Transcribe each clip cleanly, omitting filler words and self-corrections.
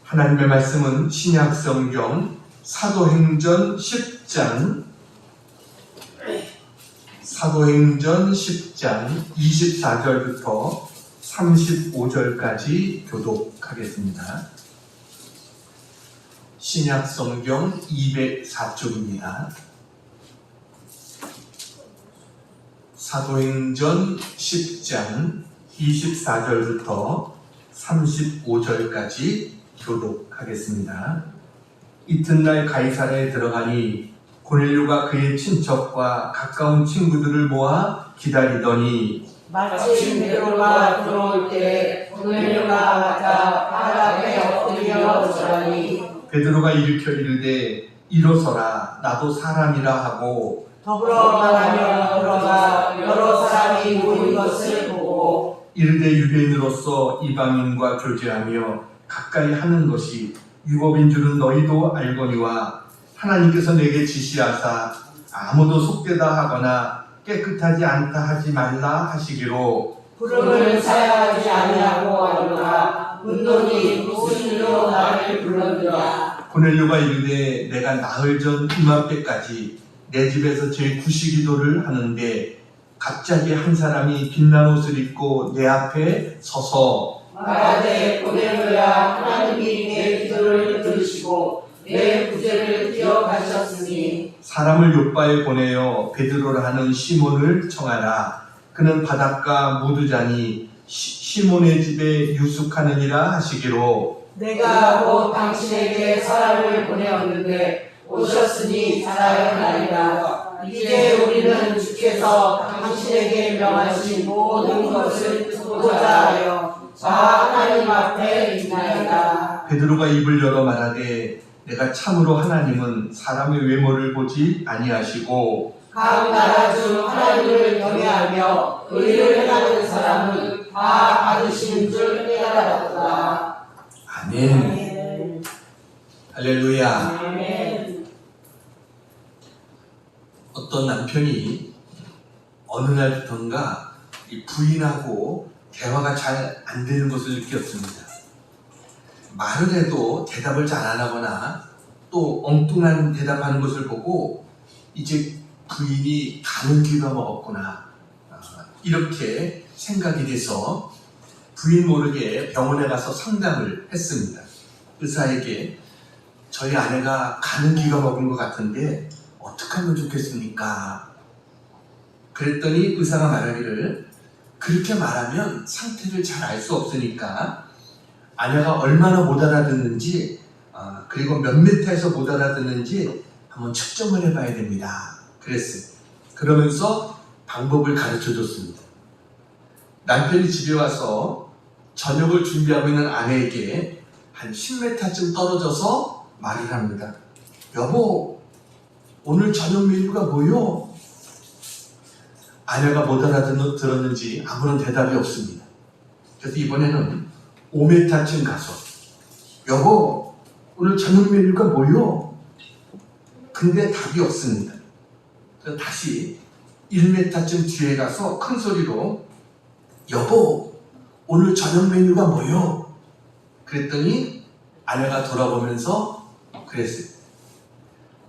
하나님의 말씀은 신약성경 사도행전 10장 24절부터 35절까지 교독하겠습니다. 신약성경 204쪽입니다. 사도행전 10장 24절부터 35절까지 교독하겠습니다. 이튿날 가이사랴에 들어가니 고넬료가 그의 친척과 가까운 친구들을 모아 기다리더니 마침 베드로가 들어올 때 고넬료가 맞아 발 앞에 엎드려 절하니 베드로가 일으켜 이르되 일어서라 나도 사람이라 하고 더불어 말하며 들어가 여러 사람이 모인 것을 보고 이르되 유대인으로서 이방인과 교제하며 가까이 하는 것이 율법인 줄은 너희도 알거니와 하나님께서 내게 지시하사 아무도 속되다 하거나 깨끗하지 않다 하지 말라 하시기로 부름을 사양하지 아니하고 하노라. 문돈이 무슨 일로 나를 불렀느냐. 고넬료가 이르되 내가 나흘 전 이맘때까지 내 집에서 제9시기도를 하는데 갑자기 한 사람이 빛난 옷을 입고 내 앞에 서서 말하되 고넬료야, 하나님이 내 기도를 들으시고 내 구제를 기억하셨으니 사람을 요바에 보내어 베드로라 하는 시몬을 청하라. 그는 바닷가 무두자니 시몬의 집에 유숙하느니라 하시기로 내가 곧 당신에게 사람을 보내었는데 오셨으니 사랑하리라. 이제 우리는 주께서 당신에게 명하신 모든 것을 듣고자 하여 자 하나님 앞에 있나이다. 베드로가 입을 열어 말하되 내가 참으로 하나님은 사람의 외모를 보지 아니하시고 각 나라 중 하나님을 경외하며 의를 행하는 사람은 다 받으신 줄 깨달았다. 아멘. 할렐루야. 아멘. 어떤 남편이 어느 날부턴가 이 부인하고 대화가 잘 안 되는 것을 느꼈습니다. 말을 해도 대답을 잘 안 하거나 또 엉뚱한 대답하는 것을 보고 이제 부인이 가는 귀가 먹었구나 이렇게 생각이 돼서 부인 모르게 병원에 가서 상담을 했습니다. 의사에게 저희 아내가 가는 귀가 먹은 것 같은데 어떻게 하면 좋겠습니까? 그랬더니 의사가 말하기를 그렇게 말하면 상태를 잘 알 수 없으니까 아내가 얼마나 못 알아듣는지 그리고 몇 미터에서 못 알아듣는지 한번 측정을 해봐야 됩니다. 그랬어요. 그러면서 방법을 가르쳐줬습니다. 남편이 집에 와서 저녁을 준비하고 있는 아내에게 한 10m쯤 떨어져서 말을 합니다. 여보, 오늘 저녁 메뉴가 뭐요? 아내가 못 알아들었는지 아무런 대답이 없습니다. 그래서 이번에는 5m쯤 가서 여보, 오늘 저녁 메뉴가 뭐요? 근데 답이 없습니다. 그래서 다시 1m쯤 뒤에 가서 큰 소리로 여보, 오늘 저녁 메뉴가 뭐요? 그랬더니 아내가 돌아보면서 그랬어요.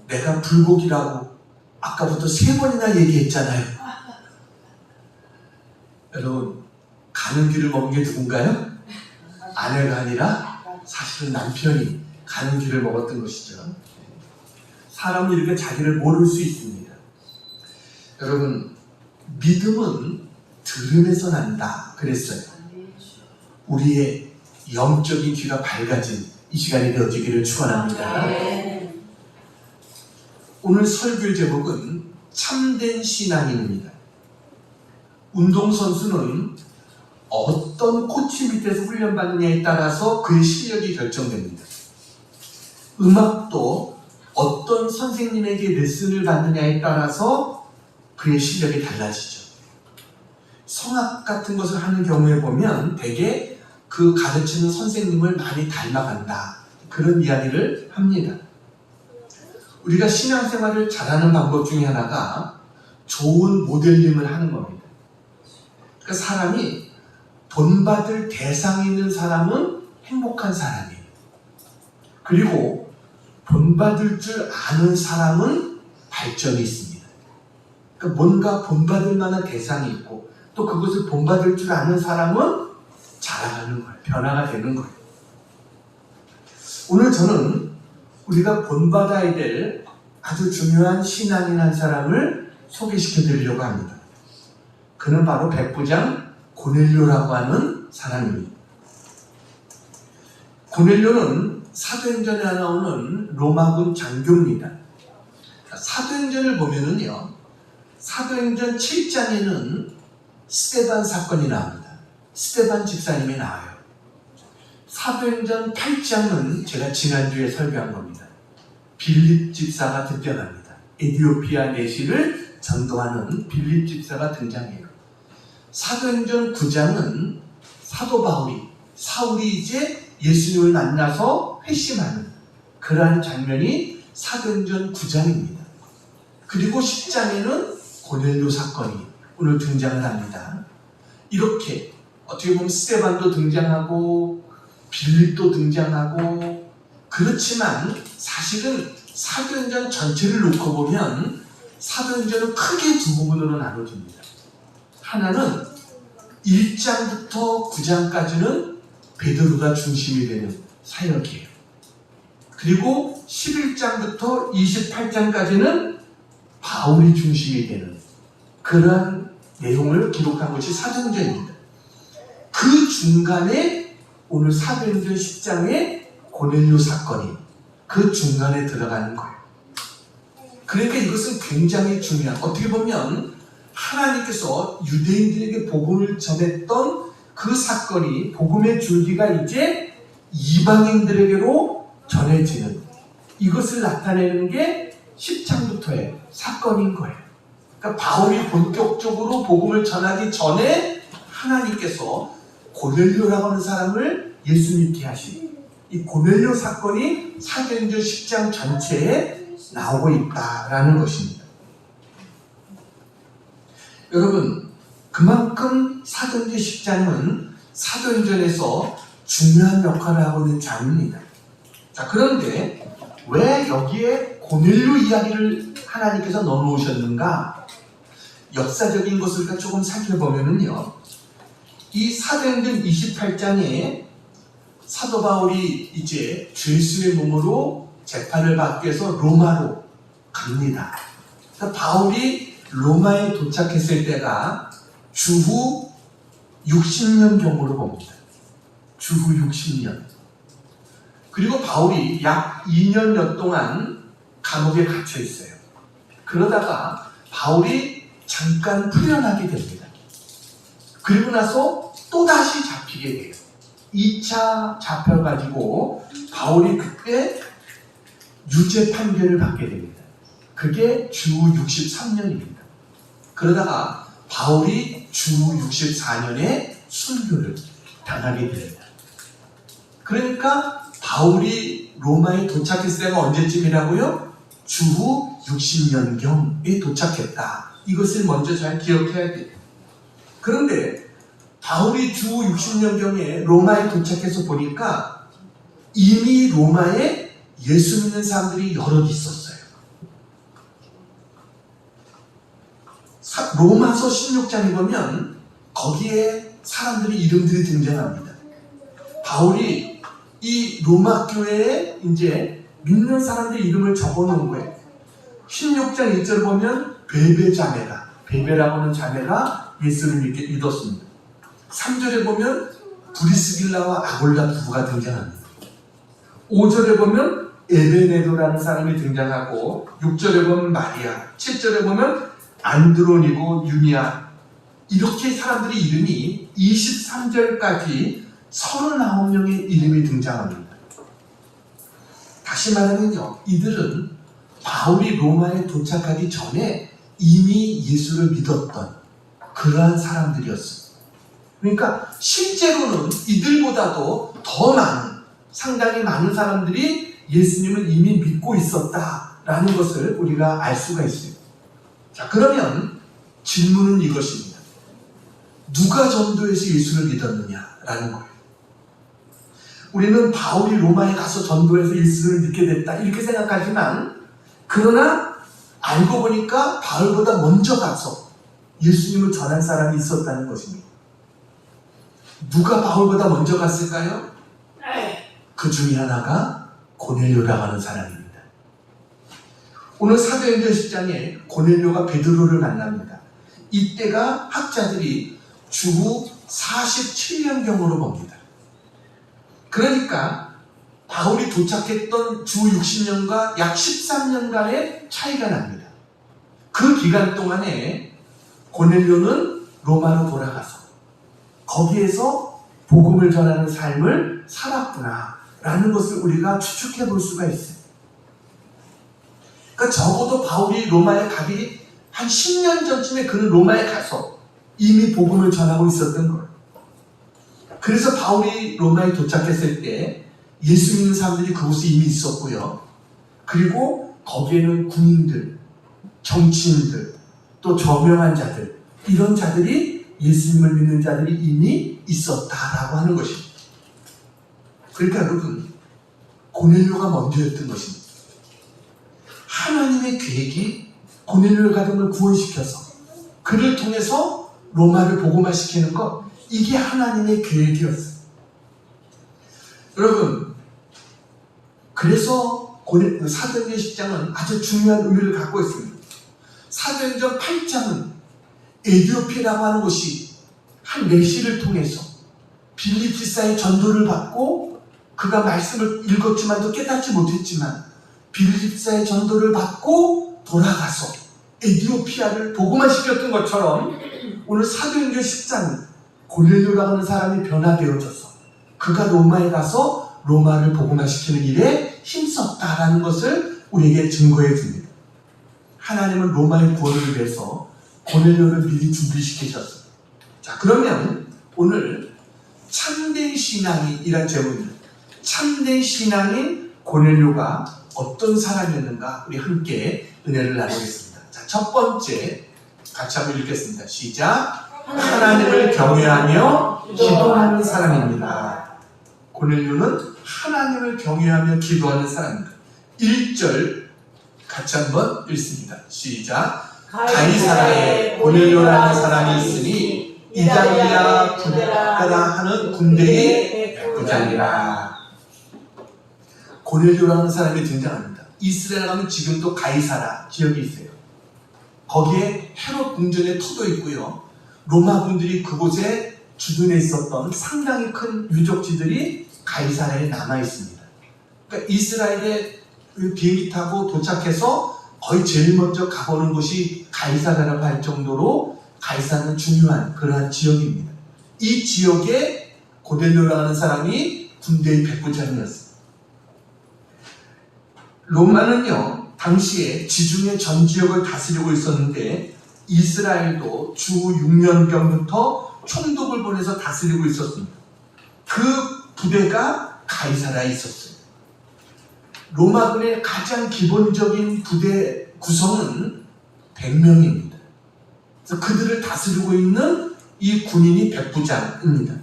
내가 불고기라고 아까부터 3번이나 얘기했잖아요. 여러분, 가는 길을 먹은 게 누군가요? 아내가 아니라 사실은 남편이 가는 길을 먹었던 것이죠. 사람은 이렇게 자기를 모를 수 있습니다. 여러분, 믿음은 들음에서 난다 그랬어요. 우리의 영적인 귀가 밝아진 이 시간이 되어지기를 축원합니다. 오늘 설교의 제목은 참된 신앙인입니다. 운동선수는 어떤 코치 밑에서 훈련받느냐에 따라서 그의 실력이 결정됩니다. 음악도 어떤 선생님에게 레슨을 받느냐에 따라서 그의 실력이 달라지죠. 성악 같은 것을 하는 경우에 보면 대개 그 가르치는 선생님을 많이 닮아간다. 그런 이야기를 합니다. 우리가 신앙생활을 잘하는 방법 중에 하나가 좋은 모델링을 하는 겁니다. 그러니까 사람이 본받을 대상이 있는 사람은 행복한 사람이에요. 그리고 본받을 줄 아는 사람은 발전이 있습니다. 그러니까 뭔가 본받을 만한 대상이 있고 또 그것을 본받을 줄 아는 사람은 자라가는 거예요. 변화가 되는 거예요. 오늘 저는 우리가 본받아야 될 아주 중요한 신앙인 한 사람을 소개시켜 드리려고 합니다. 그는 바로 백부장 고넬료라고 하는 사람입니다. 고넬료는 사도행전에 나오는 로마군 장교입니다. 사도행전을 보면은요, 사도행전 7장에는 스데반 사건이 나옵니다. 스데반 집사님이 나와요. 사도행전 8장은 제가 지난주에 설교한 겁니다. 빌립 집사가 등장합니다. 에티오피아 내시를 전도하는 빌립 집사가 등장해요. 사도행전 9장은 사도 사울이 이제 예수님을 만나서 회심하는 그러한 장면이 사도행전 9장입니다. 그리고 10장에는 고넬료 사건이 오늘 등장을 합니다. 이렇게 어떻게 보면 스데반도 등장하고 빌립도 등장하고 그렇지만 사실은 사도행전 전체를 놓고 보면 사도행전은 크게 두 부분으로 나눠집니다. 하나는 1장부터 9장까지는 베드로가 중심이 되는 사역이에요. 그리고 11장부터 28장까지는 바울이 중심이 되는 그러한 내용을 기록한 것이 사도행전입니다. 그 중간에 오늘 사도행전 10장의 고넬료 사건이 그 중간에 들어가는 거예요. 그러니까 이것은 굉장히 중요한, 어떻게 보면 하나님께서 유대인들에게 복음을 전했던 그 사건이 복음의 줄기가 이제 이방인들에게로 전해지는 이것을 나타내는 게 10장부터의 사건인 거예요. 그러니까 바울이 본격적으로 복음을 전하기 전에 하나님께서 고넬료라고 하는 사람을 예수 믿게 하신 이 고넬료 사건이 사도행전 10장 전체에 나오고 있다라는 것입니다. 여러분, 그만큼 사도행전 10장은 사도행전에서 중요한 역할을 하고 있는 장입니다. 자, 그런데 왜 여기에 고넬료 이야기를 하나님께서 넣어놓으셨는가? 역사적인 것을 조금 살펴보면은요, 이 사도행전 28장에 사도 바울이 이제 죄수의 몸으로 재판을 받기 위해서 로마로 갑니다. 그러니까 바울이 로마에 도착했을 때가 주후 60년경으로 봅니다. 주후 60년. 그리고 바울이 약 2년여 동안 감옥에 갇혀 있어요. 그러다가 바울이 잠깐 풀려나게 됩니다. 그리고 나서 또다시 잡히게 돼요. 2차 잡혀가지고 바울이 그때 유죄 판결을 받게 됩니다. 그게 주후 63년입니다. 그러다가 바울이 주후 64년에 순교를 당하게 됩니다. 그러니까 바울이 로마에 도착했을 때가 언제쯤이라고요? 주후 60년경에 도착했다. 이것을 먼저 잘 기억해야 돼요. 그런데 바울이 주후 60년경에 로마에 도착해서 보니까 이미 로마에 예수 믿는 사람들이 여럿 있었어요. 로마서 16장에 보면 거기에 사람들의 이름들이 등장합니다. 바울이 이 로마 교회에 이제 믿는 사람들의 이름을 적어놓은 거예요. 16장 1절 보면 베베 자매가, 베베라고 하는 자매가 예수를 믿었습니다. 3절에 보면 브리스길라와 아골라 부부가 등장합니다. 5절에 보면 에베네도라는 사람이 등장하고 6절에 보면 마리아, 7절에 보면 안드로니고 유니아, 이렇게 사람들의 이름이 23절까지 39명의 이름이 등장합니다. 다시 말하면요, 이들은 바울이 로마에 도착하기 전에 이미 예수를 믿었던 그러한 사람들이었습니다. 그러니까 실제로는 이들보다도 더 많은, 상당히 많은 사람들이 예수님을 이미 믿고 있었다라는 것을 우리가 알 수가 있습니다. 자, 그러면 질문은 이것입니다. 누가 전도해서 예수를 믿었느냐라는 거예요. 우리는 바울이 로마에 가서 전도해서 예수를 믿게 됐다 이렇게 생각하지만, 그러나 알고 보니까 바울보다 먼저 가서 예수님을 전한 사람이 있었다는 것입니다. 누가 바울보다 먼저 갔을까요? 그 중에 하나가 고넬료라고 하는 사람입니다. 오늘 사도행전 10장에 고넬료가 베드로를 만납니다. 이때가 학자들이 주후 47년경으로 봅니다. 그러니까 바울이 도착했던 주 60년과 약 13년간의 차이가 납니다. 그 기간 동안에 고넬료는 로마로 돌아가서 거기에서 복음을 전하는 삶을 살았구나 라는 것을 우리가 추측해 볼 수가 있어요. 그러니까 적어도 바울이 로마에 가기 한 10년 전쯤에 그는 로마에 가서 이미 복음을 전하고 있었던 거예요. 그래서 바울이 로마에 도착했을 때 예수 믿는 사람들이 그곳에 이미 있었고요. 그리고 거기에는 군인들, 정치인들, 또 저명한 자들, 이런 자들이 예수님을 믿는 자들이 이미 있었다라고 하는 것입니다. 그러니까 여러분, 고넬료가 먼저였던 것입니다. 하나님의 계획이 고넬료를 가정을 구원시켜서 그를 통해서 로마를 복음화시키는 것, 이게 하나님의 계획이었어요. 여러분, 그래서 사도행전 10장은 아주 중요한 의미를 갖고 있습니다. 사도행전 8장은 에디오피아라고 하는 곳이 한 내시를 통해서 빌립지사의 전도를 받고, 그가 말씀을 읽었지만도 깨닫지 못했지만 빌립지사의 전도를 받고 돌아가서 에디오피아를 복음화시켰던 것처럼, 오늘 사도행전 10장은 고넬료라고 하는 사람이 변화되어져서 그가 로마에 가서 로마를 복음화시키는 일에 힘썼다라는 것을 우리에게 증거해 줍니다. 하나님은 로마의 구원을 위해서 고넬료를 미리 준비시키셨어요. 자, 그러면 오늘 참된 신앙이란 제목입니다. 참된 신앙인 고넬료가 어떤 사람이었는가, 우리 함께 은혜를 나누겠습니다. 자, 첫 번째 같이 한번 읽겠습니다. 시작. 하나님을 경외하며 기도하는 사람입니다. 고넬료는 하나님을 경외하며 기도하는 사람입니다. 1절 같이 한번 읽습니다. 시작. 가이사라에 고넬료라는 사람이 있으니 이달리아 부대라 하는 군대의 백부장이라. 고넬료라는 사람이 등장합니다. 이스라엘 하면 지금도 가이사라 지역이 있어요. 거기에 헤롯 궁전의 터도 있고요. 로마 군들이 그곳에 주둔해 있었던 상당히 큰 유적지들이 가이사라에 남아 있습니다. 그러니까 이스라엘에 비행기 타고 도착해서 거의 제일 먼저 가보는 곳이 가이사라라고 할 정도로 가이사라는 중요한 그러한 지역입니다. 이 지역에 고넬료라는 사람이 군대의 백부장이었습니다. 로마는요, 당시에 지중해 전 지역을 다스리고 있었는데 이스라엘도 주 6년경부터 총독을 보내서 다스리고 있었습니다. 그 부대가 가이사라에 있었어요. 로마군의 가장 기본적인 부대 구성은 100명입니다. 그래서 그들을 다스리고 있는 이 군인이 백부장입니다.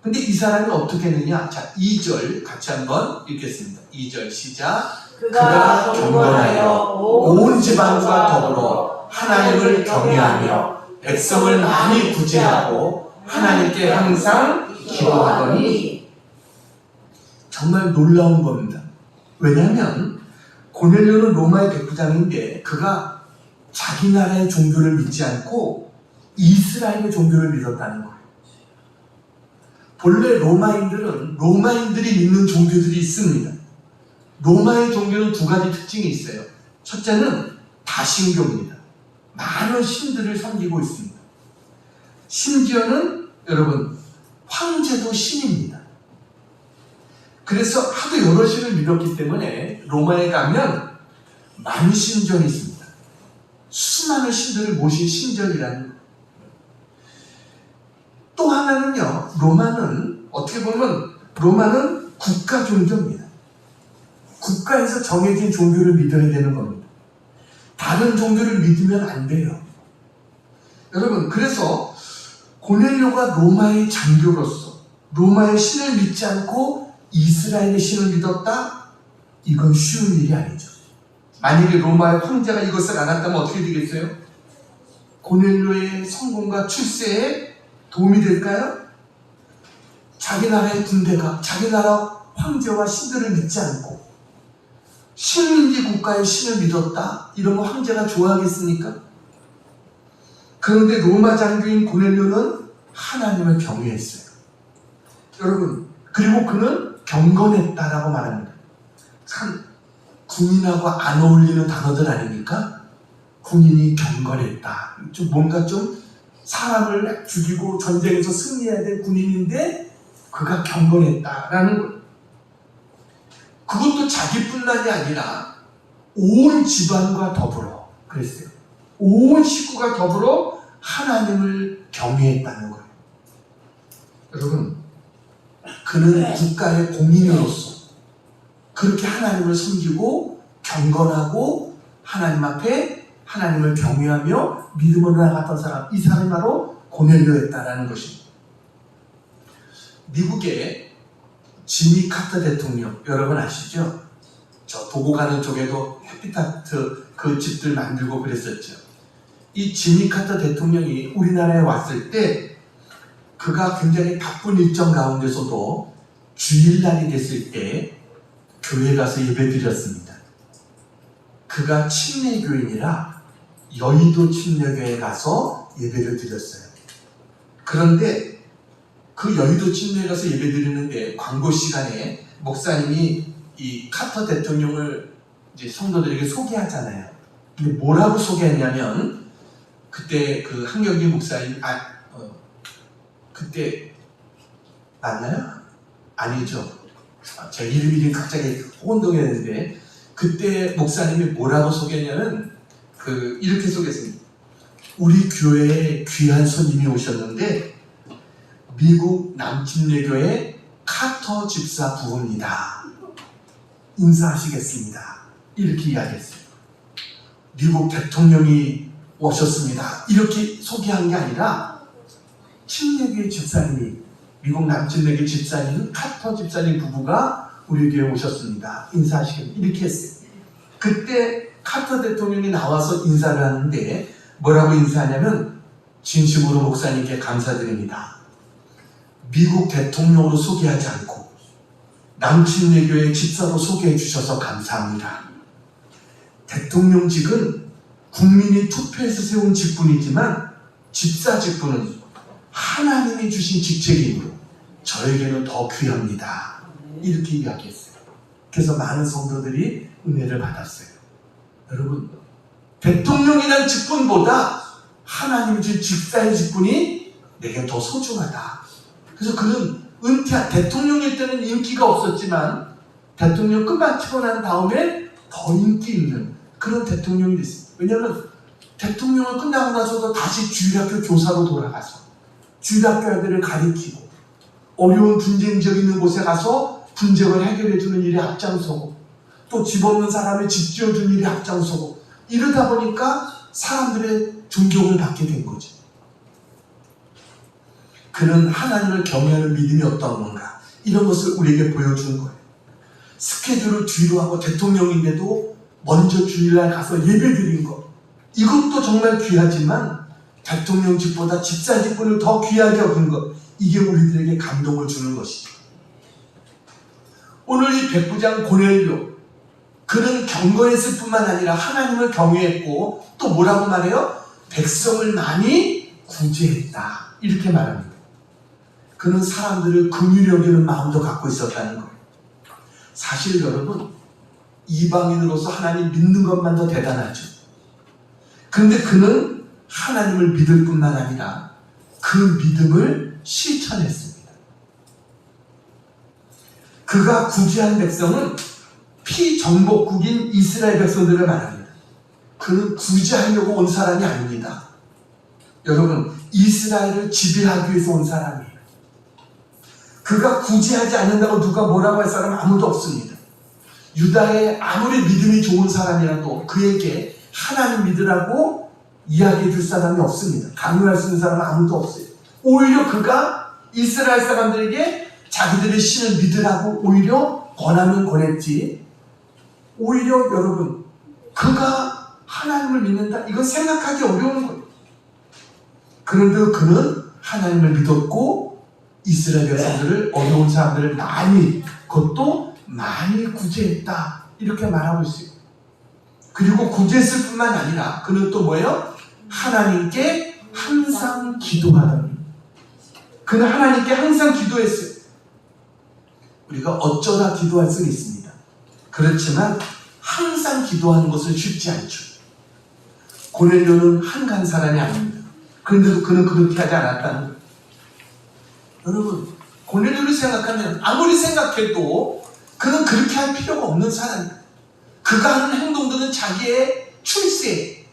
근데 이 사람이 어떻게 했느냐? 자, 2절 같이 한번 읽겠습니다. 2절 시작. 그가 경건하여 온 지방과 더불어 하나님을 경외하며 백성을 많이 구제하고 하나님께 항상 기도하더니. 정말 놀라운 겁니다. 왜냐하면 고넬료는 로마의 백부장인데 그가 자기 나라의 종교를 믿지 않고 이스라엘의 종교를 믿었다는 거예요. 본래 로마인들은 로마인들이 믿는 종교들이 있습니다. 로마의 종교는 두 가지 특징이 있어요. 첫째는 다신교입니다. 많은 신들을 섬기고 있습니다. 심지어는 여러분, 황제도 신입니다. 그래서 하도 여러 신을 믿었기 때문에 로마에 가면 만신전이 있습니다. 수많은 신들을 모신 신전이라는 거예요. 또 하나는요, 로마는 어떻게 보면 로마는 국가 종교입니다. 국가에서 정해진 종교를 믿어야 되는 겁니다. 다른 종교를 믿으면 안 돼요. 여러분, 그래서 고넬료가 로마의 장교로서 로마의 신을 믿지 않고 이스라엘의 신을 믿었다? 이건 쉬운 일이 아니죠. 만약에 로마의 황제가 이것을 알았다면 어떻게 되겠어요? 고넬료의 성공과 출세에 도움이 될까요? 자기 나라의 군대가 자기 나라 황제와 신들을 믿지 않고 식민지 국가의 신을 믿었다? 이러면 황제가 좋아하겠습니까? 그런데 로마 장교인 고넬료는 하나님을 경외했어요. 여러분, 그리고 그는 경건했다라고 말합니다. 참 군인하고 안 어울리는 단어들 아닙니까? 군인이 경건했다. 좀 뭔가 좀 사람을 죽이고 전쟁에서 승리해야 될 군인인데 그가 경건했다라는 거예요. 그것도 자기뿐만이 아니라 온 집안과 더불어 그랬어요. 온 식구가 더불어 하나님을 경외했다는 거예요. 여러분, 그는 국가의 공인으로서 그렇게 하나님을 섬기고 경건하고 하나님 앞에 하나님을 경외하며 믿음으로 나갔던 사람, 이 사람이 바로 고넬료였다라는 것입니다. 미국의 지미 카터 대통령, 여러분 아시죠? 저 보고 가는 쪽에도 해피타트 그 집들 만들고 그랬었죠. 이 지미 카터 대통령이 우리나라에 왔을 때 그가 굉장히 바쁜 일정 가운데서도 주일날이 됐을 때 교회 가서 예배 드렸습니다. 그가 침례교인이라 여의도 침례교회에 가서 예배를 드렸어요. 그런데 그 여의도 침례에 가서 예배 드리는데 광고 시간에 목사님이 이 카터 대통령을 이제 성도들에게 소개하잖아요. 근데 뭐라고 소개했냐면 그때 그 한경기 목사님 그때 맞나요? 아니죠. 제 이름이 갑자기 혼동했는데 그때 목사님이 뭐라고 소개했냐면 이렇게 소개했습니다. 우리 교회에 귀한 손님이 오셨는데 미국 남침례교회 카터 집사 부부입니다. 인사하시겠습니다. 이렇게 이야기했어요. 미국 대통령이 오셨습니다. 이렇게 소개한 게 아니라 침례교회 집사님이 미국 남침례교회 집사님 카터 집사님 부부가 우리 교회에 오셨습니다. 인사하시겠습니다. 이렇게 했어요. 그때 카터 대통령이 나와서 인사를 하는데 뭐라고 인사하냐면 진심으로 목사님께 감사드립니다. 미국 대통령으로 소개하지 않고 남침례교회 집사로 소개해 주셔서 감사합니다. 대통령직은 국민이 투표해서 세운 직분이지만 집사 직분은 하나님이 주신 직책이므로 저에게는 더 귀합니다. 이렇게 이야기했어요. 그래서 많은 성도들이 은혜를 받았어요. 여러분, 대통령이라는 직분보다 하나님이 주신 집사의 직분이 내게 더 소중하다. 그래서 그는 대통령일 때는 인기가 없었지만 대통령 끝마치고 난 다음에 더 인기 있는 그런 대통령이 됐습니다. 왜냐하면 대통령을 끝나고 나서도 다시 주일학교 교사로 돌아가서 주일학교 아이들을 가리키고 어려운 분쟁지역 있는 곳에 가서 분쟁을 해결해주는 일에 앞장서고 또 집 없는 사람의 집 지어주는 일에 앞장서고 이러다 보니까 사람들의 존경을 받게 된 거죠. 그는 하나님을 경외하는 믿음이 어떤 건가 이런 것을 우리에게 보여주는 거예요. 스케줄을 뒤로 하고 대통령인데도 먼저 주일날 가서 예배드린 것 이것도 정말 귀하지만 대통령직보다 집사직분을 더 귀하게 여긴 것 이게 우리들에게 감동을 주는 것이죠. 오늘 이 백부장 고넬료 그는 경건했을 뿐만 아니라 하나님을 경외했고 또 뭐라고 말해요? 백성을 많이 구제했다 이렇게 말합니다. 그는 사람들을 긍휼히 여기는 마음도 갖고 있었다는 거예요. 사실 여러분 이방인으로서 하나님 믿는 것만 더 대단하죠. 그런데 그는 하나님을 믿을 뿐만 아니라 그 믿음을 실천했습니다. 그가 구제한 백성은 피정복국인 이스라엘 백성들을 말합니다. 그는 구제하려고 온 사람이 아닙니다. 여러분 이스라엘을 지배하기 위해서 온 사람이에요. 그가 구제하지 않는다고 누가 뭐라고 할 사람은 아무도 없습니다. 유다의 아무리 믿음이 좋은 사람이라도 그에게 하나님 믿으라고 이야기해 줄 사람이 없습니다. 강요할 수 있는 사람은 아무도 없어요. 오히려 그가 이스라엘 사람들에게 자기들의 신을 믿으라고 오히려 권하면 권했지, 오히려 여러분 그가 하나님을 믿는다, 이건 생각하기 어려운 거예요. 그런데 그는 하나님을 믿었고 이스라엘 백성들을, 어려운 사람들을 많이, 그것도 많이 구제했다, 이렇게 말하고 있어요. 그리고 구제했을 뿐만 아니라 그는 또 뭐예요? 하나님께 항상 기도하더니, 그는 하나님께 항상 기도했어요. 우리가 어쩌다 기도할 수는 있습니다. 그렇지만 항상 기도하는 것은 쉽지 않죠. 고넬료는 한간 사람이 아닙니다. 그런데도 그는 그렇게 하지 않았다는 거예요. 여러분, 고넬료를 생각하면 아무리 생각해도 그는 그렇게 할 필요가 없는 사람이에요. 그가 하는 행동들은 자기의 출세에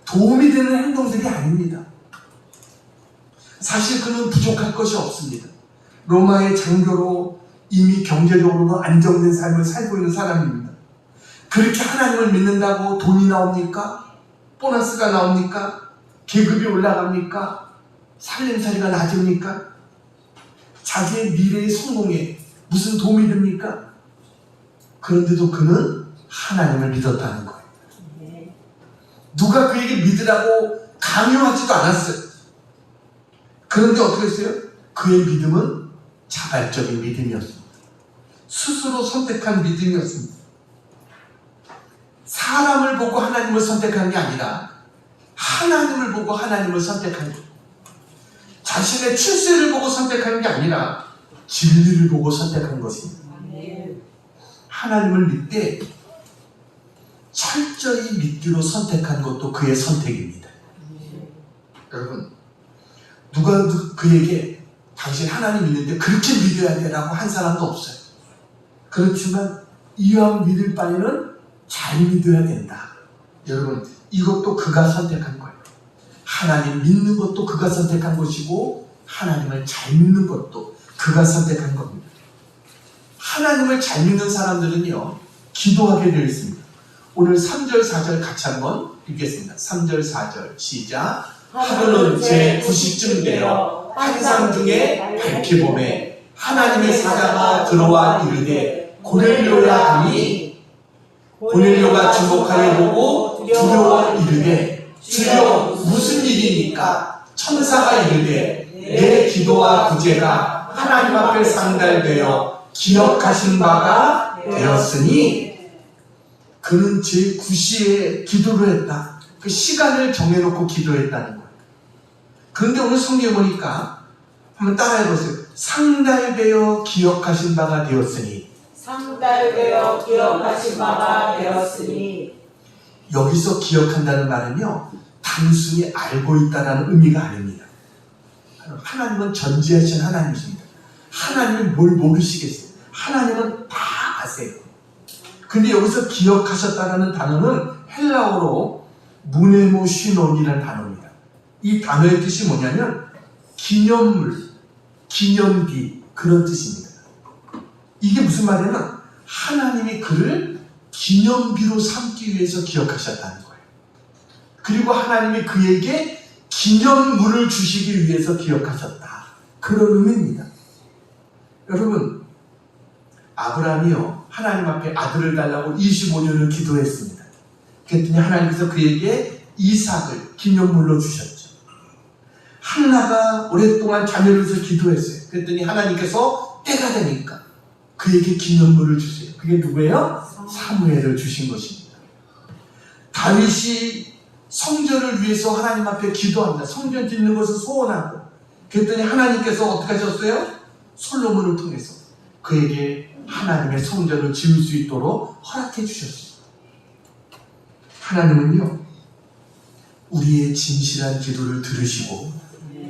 도움이 되는 행동들이 아닙니다. 사실 그는 부족할 것이 없습니다. 로마의 장교로 이미 경제적으로도 안정된 삶을 살고 있는 사람입니다. 그렇게 하나님을 믿는다고 돈이 나옵니까? 보너스가 나옵니까? 계급이 올라갑니까? 살림살이가 낮습니까? 자기의 미래의 성공에 무슨 도움이 됩니까? 그런데도 그는 하나님을 믿었다는 거예요. 누가 그에게 믿으라고 강요하지도 않았어요. 그런데 어떻게 했어요? 그의 믿음은 자발적인 믿음이었습니다. 스스로 선택한 믿음이었습니다. 사람을 보고 하나님을 선택한 게 아니라 하나님을 보고 하나님을 선택한 거예요. 자신의 출세를 보고 선택한 게 아니라 진리를 보고 선택한 것입니다. 하나님을 믿되 철저히 믿기로 선택한 것도 그의 선택입니다. 여러분, 누가 그에게 당신 하나님 믿는데 그렇게 믿어야 되라고 한 사람도 없어요. 그렇지만 이왕 믿을 바에는 잘 믿어야 된다. 여러분, 이것도 그가 선택한 거예요. 하나님 믿는 것도 그가 선택한 것이고 하나님을 잘 믿는 것도 그가 선택한 겁니다. 하나님을 잘 믿는 사람들은요, 기도하게 되어 있습니다. 오늘 3절 4절 같이 한번 읽겠습니다. 3절 4절 시작. 하루는 제 90쯤 되어 환상 중에 밝게 보매 하나님의 사자가 들어와 이르되 고넬료야 하니, 고넬료가 주목하여 보고 두려워 이르되 주여 무슨 일이니까? 천사가 이르되 내 기도와 구제가 하나님 앞에 상달되어 기억하신 바가 되었으니, 그는 제9시에 기도를 했다. 그 시간을 정해놓고 기도했다는 거예요. 그런데 오늘 성경에 보니까 한번 따라해보세요. 상달되어 기억하신 바가 되었으니. 상달되어 기억하신 바가 되었으니. 여기서 기억한다는 말은요, 단순히 알고 있다는 의미가 아닙니다. 하나님은 전지하신 하나님이십니다. 하나님이 뭘 모르시겠어요? 하나님은 다 아세요. 근데 여기서 기억하셨다는 단어는 헬라어로 무네모시논이라는 단어입니다. 이 단어의 뜻이 뭐냐면 기념물, 기념비, 그런 뜻입니다. 이게 무슨 말이냐면 하나님이 그를 기념비로 삼기 위해서 기억하셨다는 거예요. 그리고 하나님이 그에게 기념물을 주시기 위해서 기억하셨다, 그런 의미입니다. 여러분, 아브라함이요, 하나님 앞에 아들을 달라고 25년을 기도했습니다. 그랬더니 하나님께서 그에게 이삭을 기념물로 주셨죠. 한나가 오랫동안 자녀를 위해서 기도했어요. 그랬더니 하나님께서 때가 되니까 그에게 기념물을 주세요. 그게 누구예요? 사무엘을 주신 것입니다. 다윗이 성전을 위해서 하나님 앞에 기도합니다. 성전 짓는 것을 소원하고, 그랬더니 하나님께서 어떻게 하셨어요? 솔로몬을 통해서 그에게 하나님의 성전을 지을 수 있도록 허락해 주셨습니다. 하나님은요, 우리의 진실한 기도를 들으시고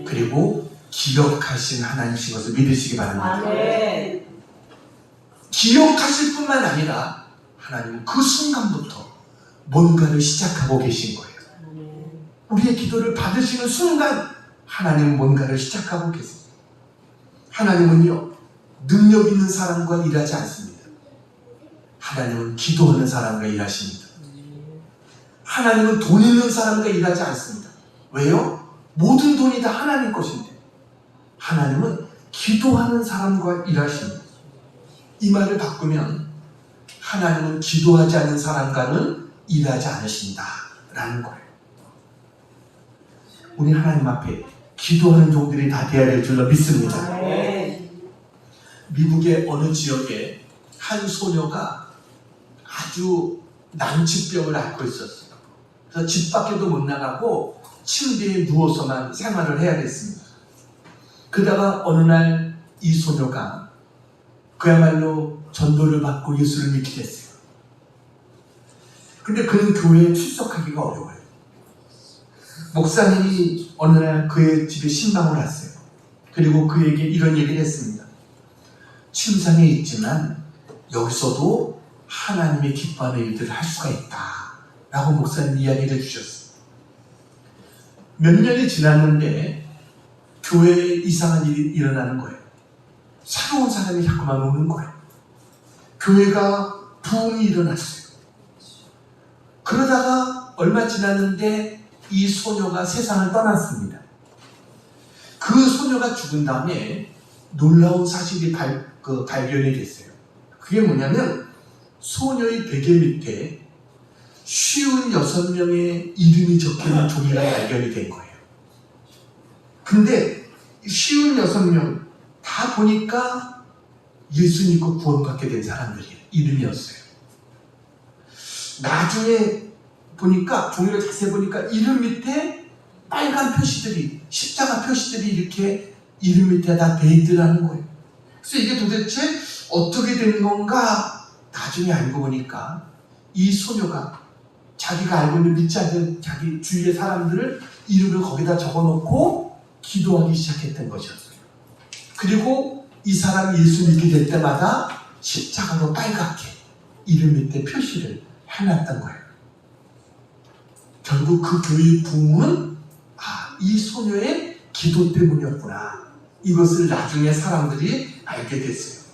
그리고 기억하신 하나님이신 것을 믿으시기 바랍니다. 아멘. 기억하실 뿐만 아니라 하나님은 그 순간부터 뭔가를 시작하고 계신 거예요. 우리의 기도를 받으시는 순간 하나님은 뭔가를 시작하고 계세요. 하나님은요, 능력 있는 사람과 일하지 않습니다. 하나님은 기도하는 사람과 일하십니다. 하나님은 돈 있는 사람과 일하지 않습니다. 왜요? 모든 돈이 다 하나님 것인데, 하나님은 기도하는 사람과 일하십니다. 이 말을 바꾸면 하나님은 기도하지 않는 사람과는 일하지 않으신다 라는 거예요. 우리 하나님 앞에 기도하는 종들이 다 되어야 될 줄로 믿습니다. 미국의 어느 지역에 한 소녀가 아주 난치병을 앓고 있었어요. 그래서 집 밖에도 못 나가고 침대에 누워서만 생활을 해야 됐습니다. 그러다가 어느 날 이 소녀가 그야말로 전도를 받고 예수를 믿게 됐어요. 근데 그는 교회에 출석하기가 어려워요. 목사님이 어느 날 그의 집에 신방을 왔어요. 그리고 그에게 이런 얘기를 했습니다. 침상에 있지만 여기서도 하나님의 기뻐하는 일들을 할 수가 있다 라고 목사님 이야기를 해주셨어요. 몇 년이 지났는데 교회에 이상한 일이 일어나는 거예요. 새로운 사람이 자꾸만 오는 거예요. 교회가 부흥이 일어났어요. 그러다가 얼마 지났는데 이 소녀가 세상을 떠났습니다. 그 소녀가 죽은 다음에 놀라운 사실이 발견이 됐어요. 그게 뭐냐면 소녀의 베개 밑에 56명의 이름이 적혀있는 종이가 발견이 된 거예요. 근데 56명 다 보니까 예수 믿고 구원받게 된 사람들이에요. 이름이었어요. 나중에 보니까 종이를 자세히 보니까 이름 밑에 빨간 표시들이 십자가 표시들이 이렇게 이름 밑에 다 돼 있더라는 거예요. 그래서 이게 도대체 어떻게 된 건가 나중에 알고 보니까 이 소녀가 자기가 알고 있는 믿지 않는 자기 주위의 사람들을 이름을 거기다 적어놓고 기도하기 시작했던 것이었어요. 그리고 이 사람이 예수 믿게 될 때마다 십자가로 빨갛게 이름 밑에 표시를 해놨던 거예요. 결국 그 교회의 부흥은 이 소녀의 기도 때문이었구나. 이것을 나중에 사람들이 알게 됐어요.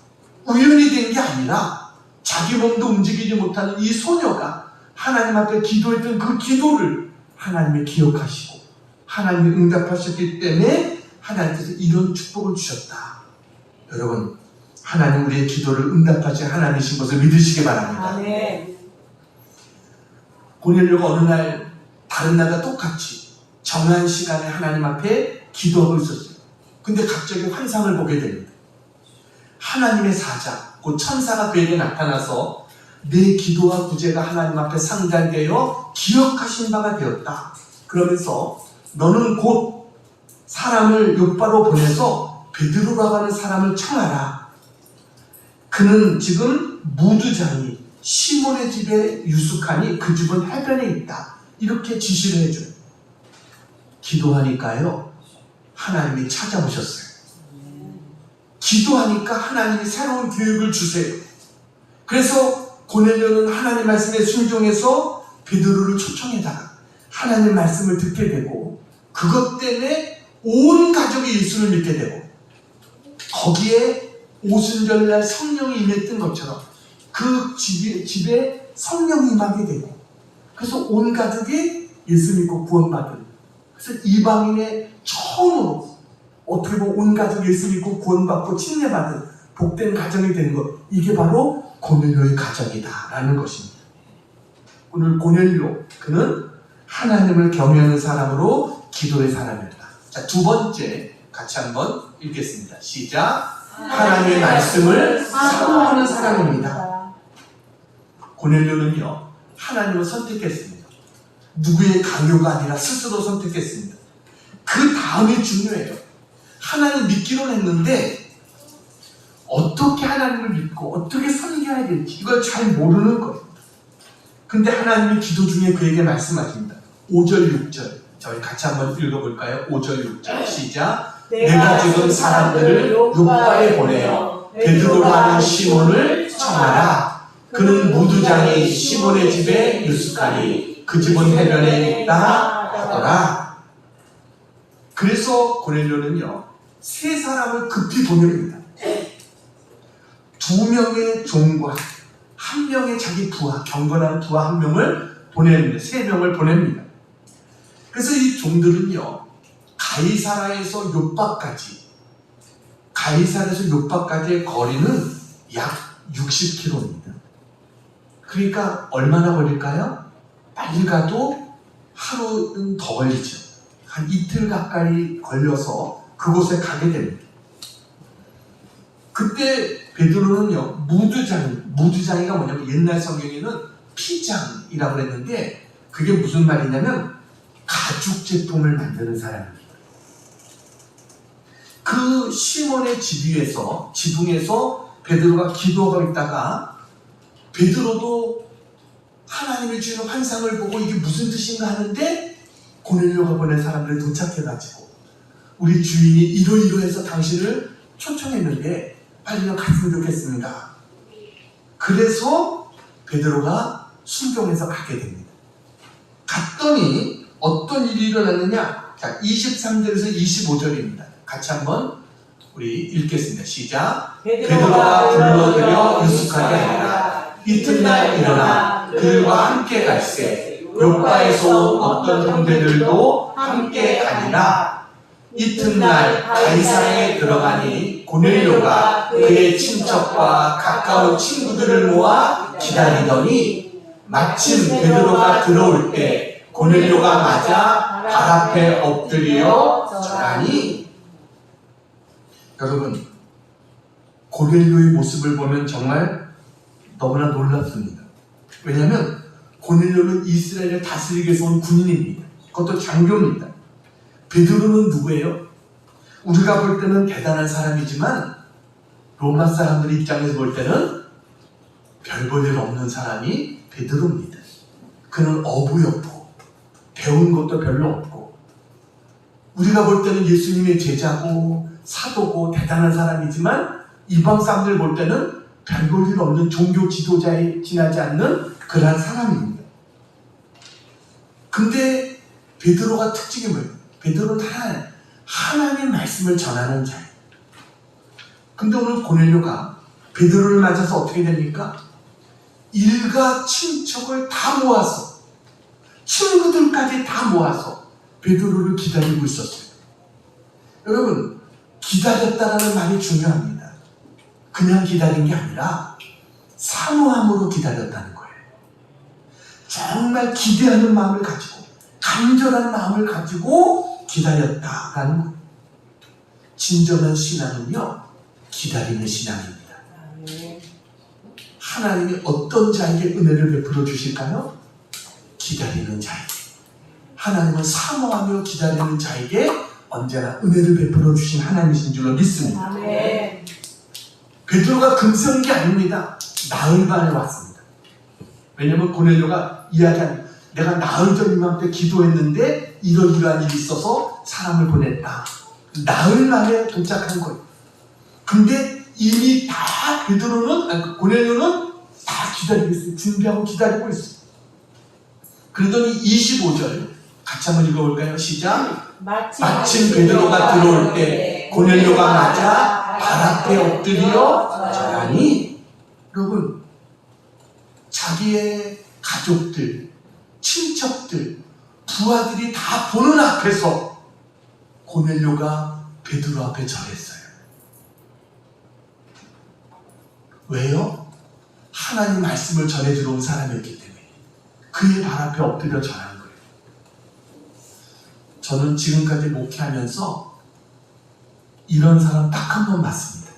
우연히 된 게 아니라 자기 몸도 움직이지 못하는 이 소녀가 하나님 앞에 기도했던 그 기도를 하나님이 기억하시고 하나님이 응답하셨기 때문에 하나님께서 이런 축복을 주셨다. 여러분, 하나님 우리의 기도를 응답하신 하나님이신 것을 믿으시기 바랍니다. 아멘. 고넬료가 어느 날 다른 날과 똑같이 정한 시간에 하나님 앞에 기도하고 있었어요. 근데 갑자기 환상을 보게 됩니다. 하나님의 사자, 곧 천사가 그에게 나타나서 내 기도와 구제가 하나님 앞에 상달되어 기억하신 바가 되었다. 그러면서 너는 곧 사람을 욥바로 보내서 베드로라고 하는 사람을 청하라. 그는 지금 무두장이 시몬의 집에 유숙하니 그 집은 해변에 있다. 이렇게 지시를 해줘요. 기도하니까요, 하나님이 찾아오셨어요. 기도하니까 하나님이 새로운 교육을 주세요. 그래서 고넬료는 하나님 말씀에 순종해서 베드로를 초청해다가 하나님 말씀을 듣게 되고 그것 때문에 온 가족이 예수를 믿게 되고 거기에 오순절날 성령이 임했던 것처럼 그 집에 성령이 임하게 되고 그래서 온 가족이 예수 믿고 구원받은, 그래서 이방인의 처음으로 어떻게 보면 온 가족 예수 믿고 구원받고 침례받은 복된 가정이 되는 것, 이게 바로 고넬료의 가정이다라는 것입니다. 오늘 고넬료, 그는 하나님을 경외하는 사람으로 기도의 사람이었다. 자, 두 번째 같이 한번 읽겠습니다. 시작. 하나님의 말씀을 사모하는 사람입니다. 고넬료는요, 하나님을 선택했습니다. 누구의 강요가 아니라 스스로 선택했습니다. 그 다음이 중요해요. 하나님 믿기로는 했는데 어떻게 하나님을 믿고 어떻게 섬겨야 될지 이걸 잘 모르는 거예요. 근데 하나님이 기도 중에 그에게 말씀하십니다. 5절 6절 저희 같이 한번 읽어볼까요? 5절 6절 시작. 내가 지금 사람들을 욥바에 보내어 베드로라는 시몬을 청하라. 그는 무두장이 시몬의 집에 유숙하니 그 집은 해변에 있다 하더라. 그래서 고넬료는요, 세 사람을 급히 보냅니다. 2명의 종과 1명의 자기 부하, 경건한 부하 1명을 보내는데 3명을 보냅니다. 그래서 이 종들은요, 가이사라에서 욥바까지 가이사랴에서 요파까지의 거리는 약 60km입니다. 그러니까 얼마나 걸릴까요? 빨리 가도 하루는 더 걸리죠. 한 이틀 가까이 걸려서 그곳에 가게 됩니다. 그때 베드로는요, 무두장이가 뭐냐면 옛날 성경에는 피장이라고 했는데 그게 무슨 말이냐면 가죽 제품을 만드는 사람입니다. 그 시몬의 지붕에서 베드로가 기도하고 있다가 베드로도 하나님이 주는 환상을 보고 이게 무슨 뜻인가 하는데 고넬료가 보낸 사람들이 도착해가지고 우리 주인이 이러이러해서 당신을 초청했는데 빨리 좀 갔으면 좋겠습니다. 그래서 베드로가 순종해서 가게 됩니다. 갔더니 어떤 일이 일어났느냐? 자, 23절에서 25절입니다. 같이 한번 우리 읽겠습니다. 시작. 베드로가 불러들여 유숙하게 하니라. 이튿날 일어나 그들과 함께 갈새 요파에서 온 어떤 형제들도 함께 가니라. 이튿날 가이사랴에 들어가니 고넬료가 그의 친척과 가까운 친구들을 모아 기다리더니 마침 베드로가 들어올 때 고넬료가 맞아 발 앞에 엎드려 절하니. 여러분, 고넬료의 모습을 보면 정말 너무나 놀랍습니다. 왜냐하면 고넬료는 이스라엘을 다스리기 위해서 온 군인입니다. 그것도 장교입니다. 베드로는 누구예요? 우리가 볼 때는 대단한 사람이지만 로마 사람들 입장에서 볼 때는 별 볼 일 없는 사람이 베드로입니다. 그는 어부였고 배운 것도 별로 없고 우리가 볼 때는 예수님의 제자고 사도고 대단한 사람이지만 이방 사람들 볼 때는 별 볼 일 없는 종교 지도자에 지나지 않는 그러한 사람입니다. 근데 베드로가 특징이 뭐예요? 베드로는 하나님의 말씀을 전하는 자예요. 근데 오늘 고넬료가 베드로를 맞아서 어떻게 됩니까? 일가 친척을 다 모아서 친구들까지 다 모아서 베드로를 기다리고 있었어요. 여러분, 기다렸다라는 말이 중요합니다. 그냥 기다린 게 아니라 사모함으로 기다렸다는 거예요. 정말 기대하는 마음을 가지고 간절한 마음을 가지고 기다렸다라는 거예요. 진정한 신앙은요, 기다리는 신앙입니다. 하나님이 어떤 자에게 은혜를 베풀어 주실까요? 기다리는 자에게. 하나님은 사모하며 기다리는 자에게 언제나 은혜를 베풀어 주신 하나님이신 줄로 믿습니다. 아멘. 베드로가 금세 온 게 아닙니다. 나흘 만에 왔습니다. 왜냐하면 고넬료가 이야기한 내가 나흘 전 이맘때 기도했는데 이러이러한 일이 있어서 사람을 보냈다. 나흘 만에 도착한 거예요. 근데 이미 다 고넬료는 다 기다리고 있어요. 준비하고 기다리고 있어요. 그러더니 25절 같이 한번 읽어볼까요? 시작. 마침 베드로가 들어올 때 고넬료가 맞아 발 앞에 엎드려 절하니. 여러분, 자기의 가족들, 친척들, 부하들이 다 보는 앞에서 고넬료가 베드로 앞에 절했어요. 왜요? 하나님 말씀을 전해주러 온 사람이었기 때문에 그의 발 앞에 엎드려 절한 거예요. 저는 지금까지 목회하면서 이런 사람 딱 한 번 봤습니다.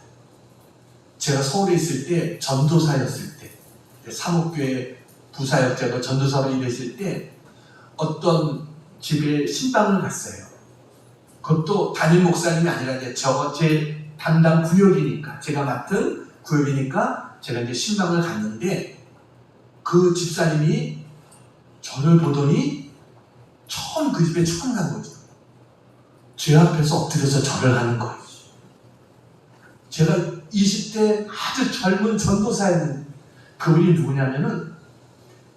제가 서울에 있을 때, 전도사였을 때, 사목교회 부사역자가 전도사로 일했을 때 어떤 집에 신방을 갔어요. 그것도 담임 목사님이 아니라 제 담당 구역이니까, 제가 맡은 구역이니까 제가 이제 신방을 갔는데 그 집사님이 저를 보더니 그 집에 처음 간 거죠. 제 앞에서 엎드려서 절을 하는 거예요. 제가 20대 아주 젊은 전도사였는데 그분이 누구냐면은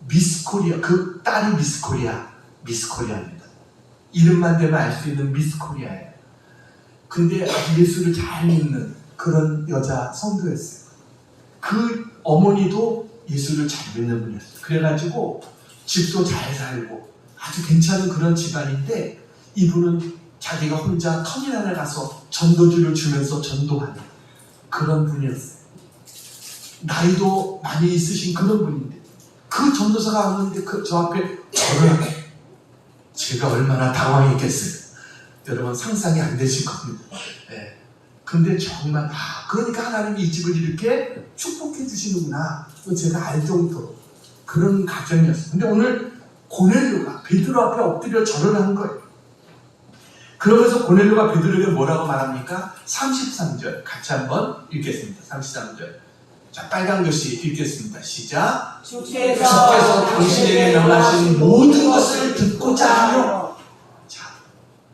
미스코리아, 그 딸이 미스코리아입니다. 이름만 대면 알 수 있는 미스코리아예요. 근데 아주 예수를 잘 믿는 그런 여자 성도였어요. 그 어머니도 예수를 잘 믿는 분이었어요. 그래가지고 집도 잘 살고 아주 괜찮은 그런 집안인데 이분은 자기가 혼자 터미널에 가서 전도지를 주면서 전도하는 그런 분이었어요. 나이도 많이 있으신 그런 분인데 그 전도사가 왔는데 저 앞에 절을 하고 제가 얼마나 당황했겠어요. 여러분 상상이 안 되실 겁니다. 네. 근데 정말 그러니까 하나님이 이 집을 이렇게 축복해 주시는구나 제가 알 정도로 그런 가정이었어요. 근데 오늘 고넬료가 베드로 앞에 엎드려 절을 한 거예요. 그러면서 고넬료가 베드로에게 뭐라고 말합니까? 33절 같이 한번 읽겠습니다. 33절. 자, 빨간 글씨 읽겠습니다. 시작. 주께서 당신에게 명하신 모든 것을 듣고자 하며. 자,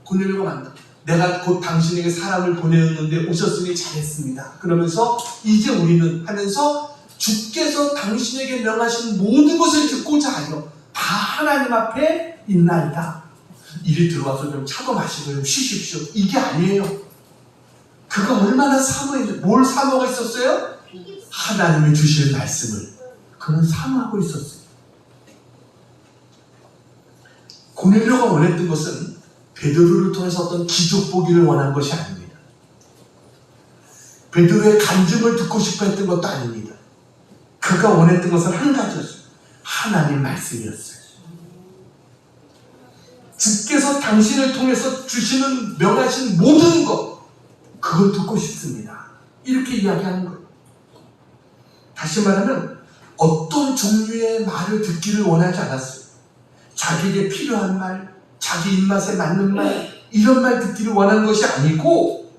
고넬료가 만다. 내가 곧 당신에게 사람을 보내었는데 오셨으니 잘했습니다. 그러면서 이제 우리는 하면서 주께서 당신에게 명하신 모든 것을 듣고자 하여 다 하나님 앞에 있나이다. 이리 들어와서 좀 차도 마시고 좀 쉬십시오. 이게 아니에요. 그가 얼마나 사모했는데 뭘 사모가 있었어요? 하나님이 주실 말씀을 그는 사모하고 있었어요. 고넬료가 원했던 것은 베드로를 통해서 어떤 기적 보기를 원한 것이 아닙니다. 베드로의 간증을 듣고 싶어 했던 것도 아닙니다. 그가 원했던 것은 한 가지였어요. 하나님 말씀이었어요. 주께서 당신을 통해서 주시는 명하신 모든 것 그걸 듣고 싶습니다. 이렇게 이야기하는 거예요. 다시 말하면 어떤 종류의 말을 듣기를 원하지 않았어요. 자기에게 필요한 말, 자기 입맛에 맞는 말 이런 말 듣기를 원하는 것이 아니고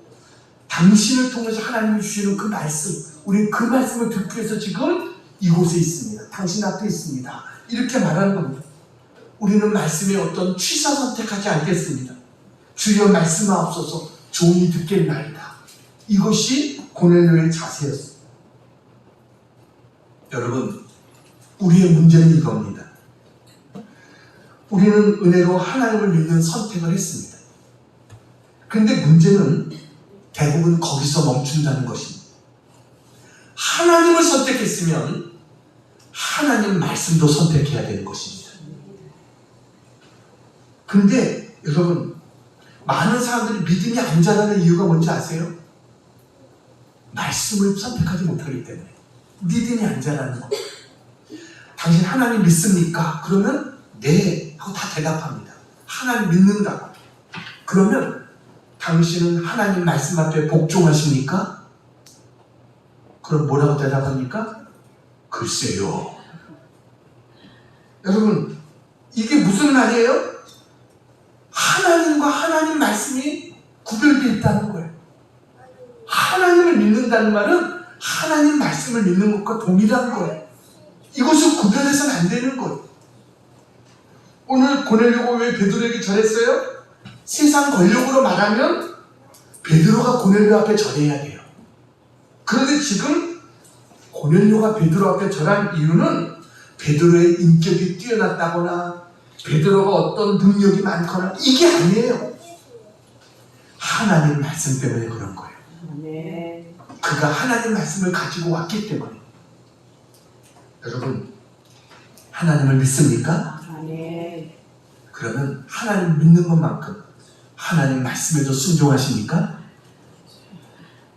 당신을 통해서 하나님이 주시는 그 말씀 우리는 그 말씀을 듣기 위해서 지금 이곳에 있습니다. 당신 앞에 있습니다. 이렇게 말하는 겁니다. 우리는 말씀에 어떤 취사 선택하지 않겠습니다. 주여 말씀하옵소서 종이 듣겠나이다. 이것이 고넬료의 자세였습니다. 여러분 우리의 문제는 이겁니다. 우리는 은혜로 하나님을 믿는 선택을 했습니다. 그런데 문제는 대부분 거기서 멈춘다는 것입니다. 하나님을 선택했으면 하나님 말씀도 선택해야 되는 것입니다. 근데 여러분 많은 사람들이 믿음이 안 자라는 이유가 뭔지 아세요? 말씀을 선택하지 못하기 때문에 믿음이 안 자라는 거. 당신 하나님 믿습니까? 그러면 네 하고 다 대답합니다. 하나님 믿는다고. 그러면 당신은 하나님 말씀 앞에 복종하십니까? 그럼 뭐라고 대답합니까? 글쎄요. 여러분 이게 무슨 말이에요? 하나님과 하나님 말씀이 구별되어 있다는 거예요. 하나님을 믿는다는 말은 하나님 말씀을 믿는 것과 동일한 거예요. 이것을 구별해서는 안 되는 거예요. 오늘 고넬료가 왜 베드로에게 절했어요? 세상 권력으로 말하면 베드로가 고넬료 앞에 절해야 돼요. 그런데 지금 고넬료가 베드로 앞에 절한 이유는 베드로의 인격이 뛰어났다거나 베드로가 어떤 능력이 많거나 이게 아니에요. 하나님 말씀 때문에 그런 거예요. 그가 하나님 말씀을 가지고 왔기 때문에. 여러분 하나님을 믿습니까? 그러면 하나님 믿는 것만큼 하나님 말씀에도 순종하십니까?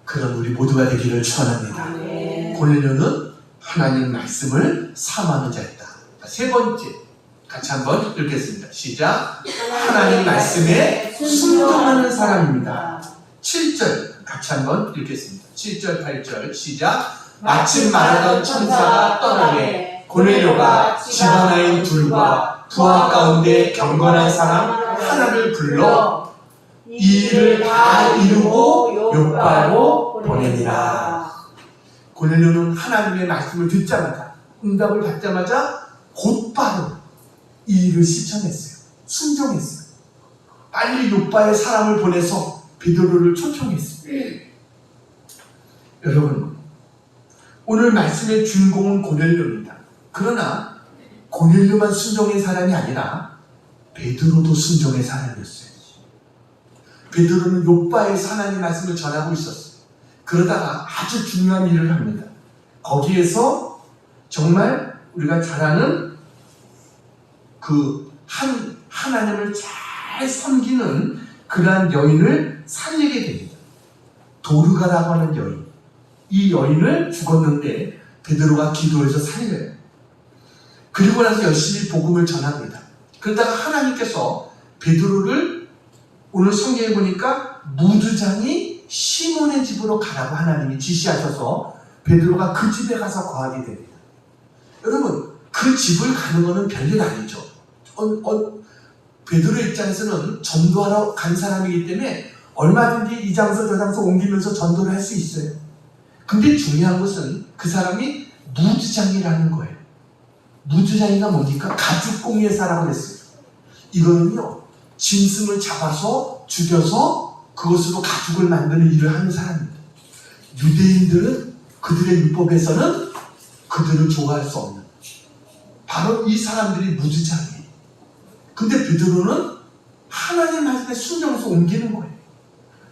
그럼 우리 모두가 되기를 축원합니다. 고넬료는 하나님 말씀을 사모하는 자였다. 세 번째 같이 한번 읽겠습니다. 시작. 하나님 말씀에 순종하는 사람입니다. 7절 같이 한번 읽겠습니다. 7절 8절 시작. 마침 말하던 천사가 떠나게 고넬료가 집안아인 둘과 부하 가운데 경건한 사람 하나를 불러 이 일을 다 이루고 요빠로 보내니라. 고넬료는 하나님의 말씀을 듣자마자 응답을 받자마자 곧바로 이 일을 실천했어요. 순종했어요. 빨리 요빠에 사람을 보내서 베드로를 초청했어요. 여러분 오늘 말씀의 주인공은 고넬료입니다. 그러나 고넬료만 순종의 사람이 아니라 베드로도 순종의 사람이었어요. 베드로는 요빠에서 하나님 말씀을 전하고 있었어요. 그러다가 아주 중요한 일을 합니다. 거기에서 정말 우리가 잘 아는 그 하나님을 잘 섬기는 그러한 여인을 살리게 됩니다. 도르가라고 하는 여인, 이 여인을 죽었는데 베드로가 기도해서 살려요. 그리고 나서 열심히 복음을 전합니다. 그러다가 하나님께서 베드로를 오늘 성경에 보니까 무두장이 시몬의 집으로 가라고 하나님이 지시하셔서 베드로가 그 집에 가서 거하게 됩니다. 여러분, 그 집을 가는 것은 별일 아니죠. 베드로의 입장에서는 전도하러 간 사람이기 때문에 얼마든지 이 장소 저 장소 옮기면서 전도를 할 수 있어요. 근데 중요한 것은 그 사람이 무두장이라는 거예요. 무두장이가 뭡니까? 가죽공예사라고 했어요. 이거는요, 짐승을 잡아서 죽여서 그것으로 가죽을 만드는 일을 하는 사람입니다. 유대인들은 그들의 율법에서는 그들을 좋아할 수 없는, 바로 이 사람들이 무두장이에요. 근데 베드로는 하나님 말씀에 순종해서 옮기는 거예요.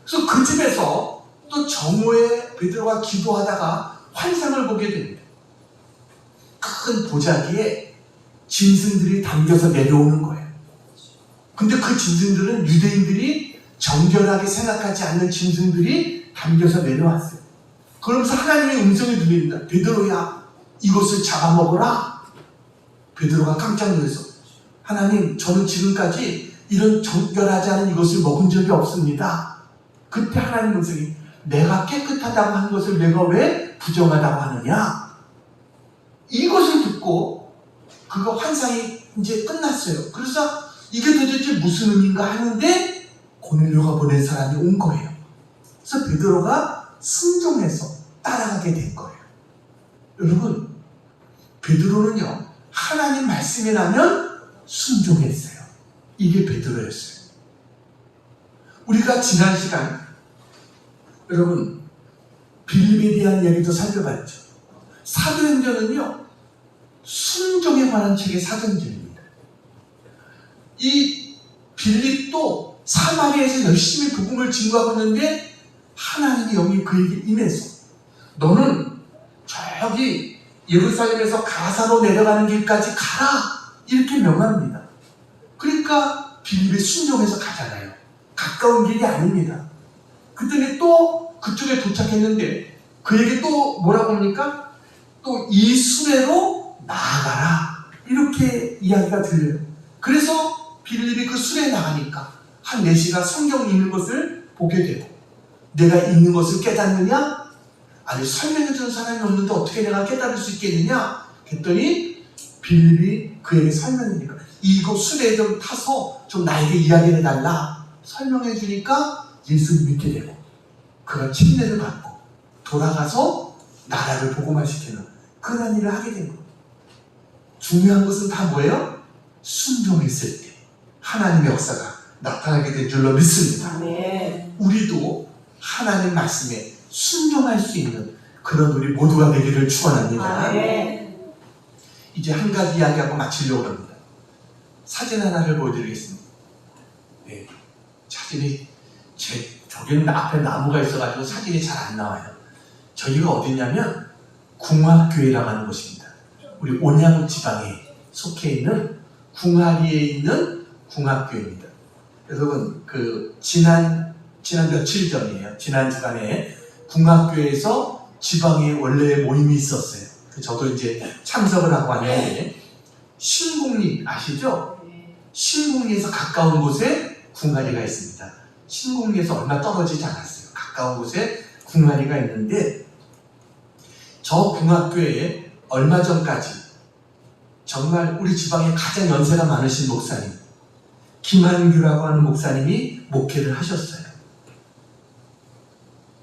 그래서 그 집에서 또 정오에 베드로가 기도하다가 환상을 보게 됩니다. 큰 보자기에 짐승들이 담겨서 내려오는 거예요. 근데 그 짐승들은 유대인들이 정결하게 생각하지 않는 짐승들이 담겨서 내려왔어요. 그러면서 하나님의 음성이 들립니다. 베드로야, 이것을 잡아먹어라. 베드로가 깜짝 놀라서, 하나님, 저는 지금까지 이런 정결하지 않은 이것을 먹은 적이 없습니다. 그때 하나님 음성이, 내가 깨끗하다고 한 것을 내가 왜 부정하다고 하느냐? 이것을 듣고 그거 환상이 이제 끝났어요. 그래서 이게 도대체 무슨 의미인가 하는데 고넬료가 보낸 사람이 온 거예요. 그래서 베드로가 순종해서 따라가게 된 거예요. 여러분, 베드로는요, 하나님 말씀이 나면 순종했어요. 이게 베드로였어요. 우리가 지난 시간 여러분 빌립에 대한 이야기도 살펴봤죠. 사도행전은요, 순종에 관한 책의 사전집입니다. 이 빌립도 사마리아에서 열심히 복음을 증거하고 있는데 하나님의 영이 그에게 임해서, 너는 저기 예루살렘에서 가사로 내려가는 길까지 가라, 이렇게 명합니다. 그러니까 빌립이 순종해서 가잖아요. 가까운 길이 아닙니다. 그랬더니 또 그쪽에 도착했는데 그에게 또 뭐라고 합니까? 또 이 수레로 나아가라, 이렇게 이야기가 들려요. 그래서 빌립이 그 수레에 나가니까 한 4시간 성경 읽는 것을 보게 되고, 내가 읽는 것을 깨닫느냐? 아니, 설명해주는 사람이 없는데 어떻게 내가 깨달을 수 있겠느냐? 했더니 빌립이 그에게 설명해주니까, 이거 수레에 좀 타서 좀 나에게 이야기를 해달라 설명해주니까 예수 믿게 되고, 그가 침례를 받고 돌아가서 나라를 복음화시키는 그런 일을 하게 된 거예요. 중요한 것은 다 뭐예요? 순종했을 때 하나님의 역사가 나타나게 된 줄로 믿습니다. 아멘. 우리도 하나님 말씀에 순종할 수 있는 그런 우리 모두가 되기를 축원합니다. 아멘. 이제 한 가지 이야기하고 마치려고 합니다. 사진 하나를 보여드리겠습니다. 네, 사진이 저기는 앞에 나무가 있어가지고 사진이 잘 안 나와요. 저기가 어디냐면 궁합교회라고 하는 곳입니다. 우리 온양 지방에 속해 있는 궁합리에 있는 궁합교회입니다. 여러분, 지난 며칠 전이에요. 지난 주간에 궁합교회에서 지방에 원래 모임이 있었어요. 저도 이제 참석을 하고 왔는데, 신곡리 아시죠? 신곡리에서 가까운 곳에 궁합리가 있습니다. 신곡리에서 얼마 떨어지지 않았어요. 가까운 곳에 궁합리가 있는데, 저 궁합교회에 얼마 전까지 정말 우리 지방에 가장 연세가 많으신 목사님, 김한규라고 하는 목사님이 목회를 하셨어요.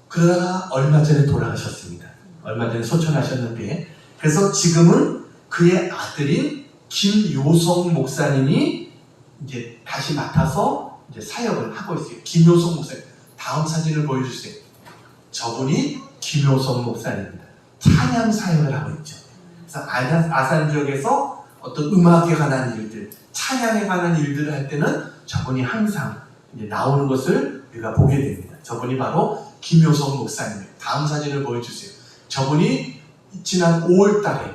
그러다가 얼마 전에 돌아가셨습니다. 얼마 전에 소천하셨는데, 그래서 지금은 그의 아들인 김요성 목사님이 이제 다시 맡아서 이제 사역을 하고 있어요. 김요성 목사님. 다음 사진을 보여주세요. 저분이 김요성 목사님입니다. 찬양 사역을 하고 있죠. 그래서 아산 지역에서 어떤 음악에 관한 일들, 찬양에 관한 일들을 할 때는 저분이 항상 이제 나오는 것을 우리가 보게 됩니다. 저분이 바로 김효성 목사님. 다음 사진을 보여주세요. 저분이 지난 5월 달에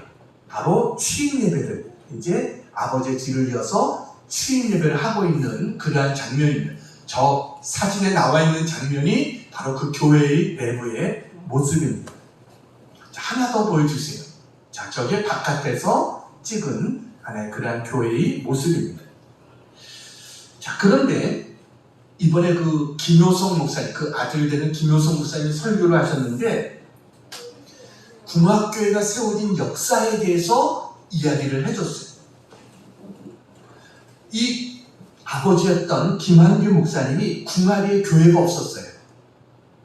바로 취임 예배를, 이제 아버지의 뒤를 이어서 취임 예배를 하고 있는 그러한 장면입니다. 저 사진에 나와 있는 장면이 바로 그 교회의 내부의 모습입니다. 자, 하나 더 보여주세요. 자, 저게 바깥에서 찍은 하나의 그러한 교회의 모습입니다. 자, 그런데 이번에 그 김효성 목사님, 그 아들 되는 김효성 목사님이 설교를 하셨는데 궁합교회가 세워진 역사에 대해서 이야기를 해줬어요. 이 아버지였던 김한규 목사님이 궁합에 교회가 없었어요.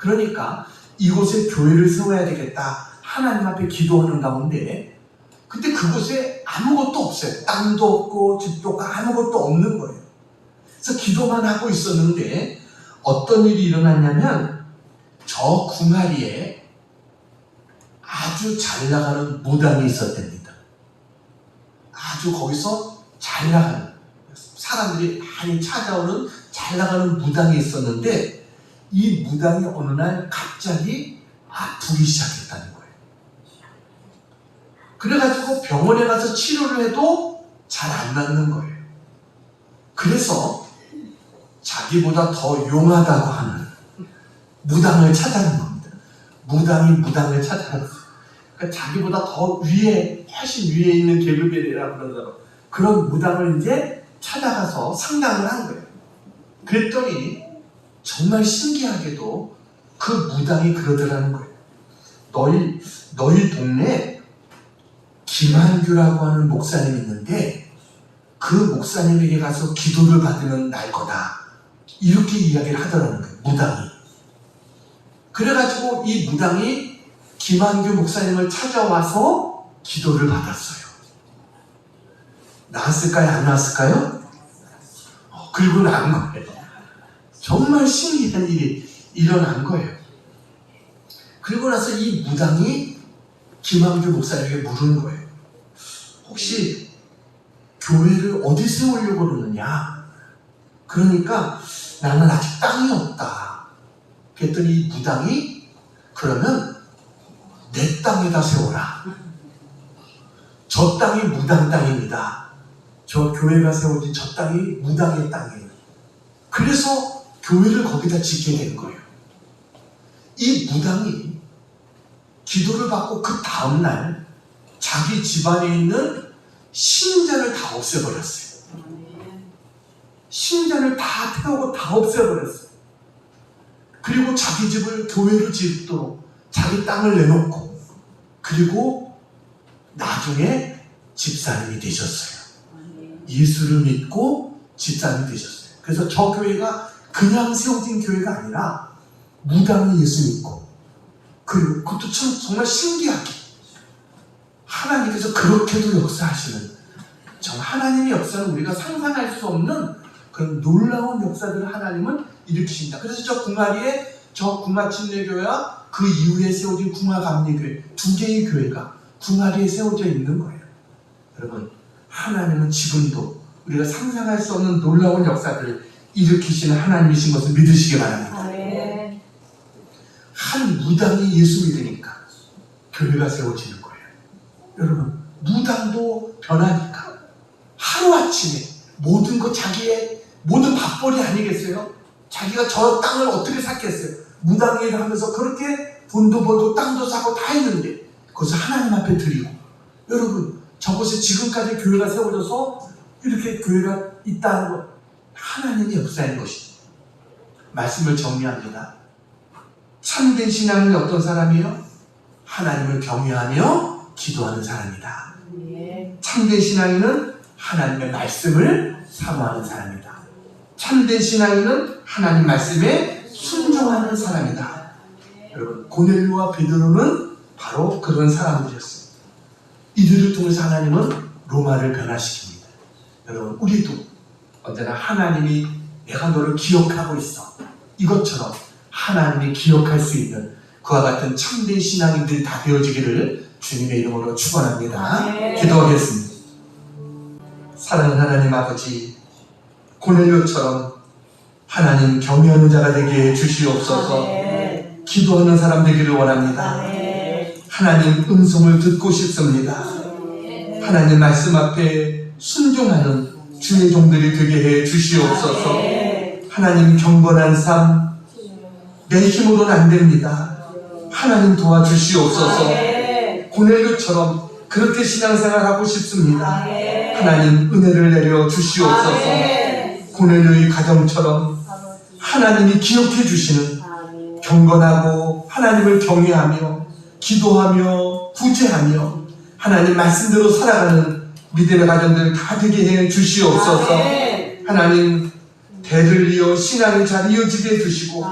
그러니까 이곳에 교회를 세워야 되겠다. 하나님 앞에 기도하는 가운데 근데 그곳에 아무것도 없어요. 땅도 없고 집도 없고 아무것도 없는 거예요. 그래서 기도만 하고 있었는데 어떤 일이 일어났냐면 저 궁하리에 아주 잘 나가는 무당이 있었답니다. 아주 거기서 잘 나가는 사람들이 많이 찾아오는 잘 나가는 무당이 있었는데 이 무당이 어느 날 갑자기 아프기 시작했다는 거예요. 그래가지고 병원에 가서 치료를 해도 잘 안 낫는 거예요. 그래서 자기보다 더 용하다고 하는 무당을 찾아낸 겁니다. 무당이 무당을 찾아냈어요. 그러니까 자기보다 더 위에, 훨씬 위에 있는 계급이라고 그러더라고요. 그런 무당을 이제 찾아가서 상담을 한 거예요. 그랬더니 정말 신기하게도 그 무당이 그러더라는 거예요. 너희 동네에 김한규라고 하는 목사님이 있는데 그 목사님에게 가서 기도를 받으면 날 거다. 이렇게 이야기를 하더라는 거예요. 무당이. 그래가지고 이 무당이 김한규 목사님을 찾아와서 기도를 받았어요. 나았을까요? 안 나았을까요? 그리고 나은 거예요. 정말 신기한 일이 일어난 거예요. 그리고 나서 이 무당이 김한규 목사님에게 물은 거예요. 혹시 교회를 어디 세우려고 그러느냐? 그러니까 나는 아직 땅이 없다. 그랬더니 이 무당이 그러면 내 땅에다 세워라. 저 땅이 무당 땅입니다. 저 교회가 세워진 저 땅이 무당의 땅이에요. 그래서 교회를 거기다 짓게 된 거예요. 이 무당이 기도를 받고 그 다음날 자기 집안에 있는 신전을 다 없애버렸어요. 신전을 다 태우고 다 없애버렸어요. 그리고 자기 집을 교회로 짓도록 자기 땅을 내놓고 그리고 나중에 집사님이 되셨어요. 예수를 믿고 집사님이 되셨어요. 그래서 저 교회가 그냥 세워진 교회가 아니라 무당이 예수 믿고 그리고 그것도 참 정말 신기하게 하나님께서 그렇게도 역사하시는 정말 하나님의 역사는 우리가 상상할 수 없는 그런 놀라운 역사들을 하나님은 일으키신다. 그래서 저 궁하리에 저 궁하침례교회와 그 이후에 세워진 궁하감리교회 두 개의 교회가 궁하리에 세워져 있는 거예요. 여러분 하나님은 지금도 우리가 상상할 수 없는 놀라운 역사들을 일으키시는 하나님이신 것을 믿으시기 바랍니다. 네. 한 무당이 예수 믿으니까 교회가 세워지는 거예요. 여러분 무당도 변하니까 하루아침에 모든 것 자기의 모든 밥벌이 아니겠어요? 자기가 저 땅을 어떻게 샀겠어요? 무당 일을 하면서 그렇게 돈도 벌고 땅도 사고 다 했는데 그것을 하나님 앞에 드리고 여러분 저곳에 지금까지 교회가 세워져서 이렇게 교회가 있다는 것 하나님의 역사인 것입니다. 말씀을 정리합니다. 참된 신앙은 어떤 사람이에요? 하나님을 경외하며 기도하는 사람이다. 참된 신앙인은 하나님의 말씀을 사모하는 사람이다. 참된 신앙인은 하나님 말씀에 순종하는 사람이다. 여러분 고넬료와 베드로는 바로 그런 사람들이었어요. 이들을 통해서 하나님은 로마를 변화시킵니다. 여러분 우리도 언제나 하나님이 내가 너를 기억하고 있어 이것처럼 하나님이 기억할 수 있는 그와 같은 참된 신앙인들이 다 되어지기를 주님의 이름으로 축원합니다. 네. 기도하겠습니다. 사랑하는 하나님 아버지 고넬료처럼 하나님 경외하는 자가 되게 해 주시옵소서. 네. 기도하는 사람 되기를 원합니다. 네. 하나님 음성을 듣고 싶습니다. 하나님 말씀 앞에 순종하는 주의 종들이 되게 해 주시옵소서. 네. 하나님 경건한 삶, 내 힘으로는 안 됩니다. 하나님 도와주시옵소서. 고넬료처럼 그렇게 신앙생활하고 싶습니다. 하나님 은혜를 내려 주시옵소서. 고넬료의 가정처럼 하나님이 기억해 주시는 경건하고 하나님을 경외하며 기도하며 구제하며 하나님 말씀대로 살아가는 믿음의 가정들 다 되게 해 주시옵소서. 하나님 대를 이어 신앙이 잘 이어지게 해주시고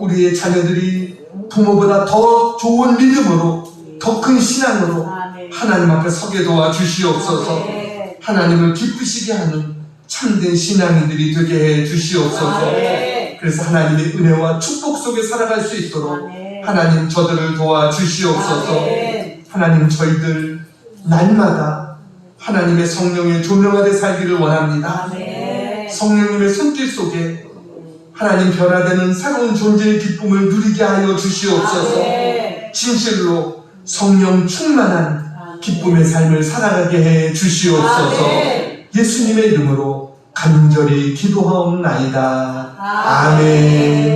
우리의 자녀들이 부모보다 더 좋은 믿음으로 더 큰 신앙으로 하나님 앞에 서게 도와 주시옵소서. 하나님을 기쁘시게 하는 참된 신앙인들이 되게 해 주시옵소서. 그래서 하나님의 은혜와 축복 속에 살아갈 수 있도록 하나님 저들을 도와 주시옵소서. 하나님 저희들 날마다 하나님의 성령의 조명 아래 살기를 원합니다. 성령님의 손길 속에 하나님 변화되는 새로운 존재의 기쁨을 누리게 하여 주시옵소서. 진실로 성령 충만한 기쁨의 삶을 살아가게 해 주시옵소서. 예수님의 이름으로 간절히 기도하옵나이다. 아멘.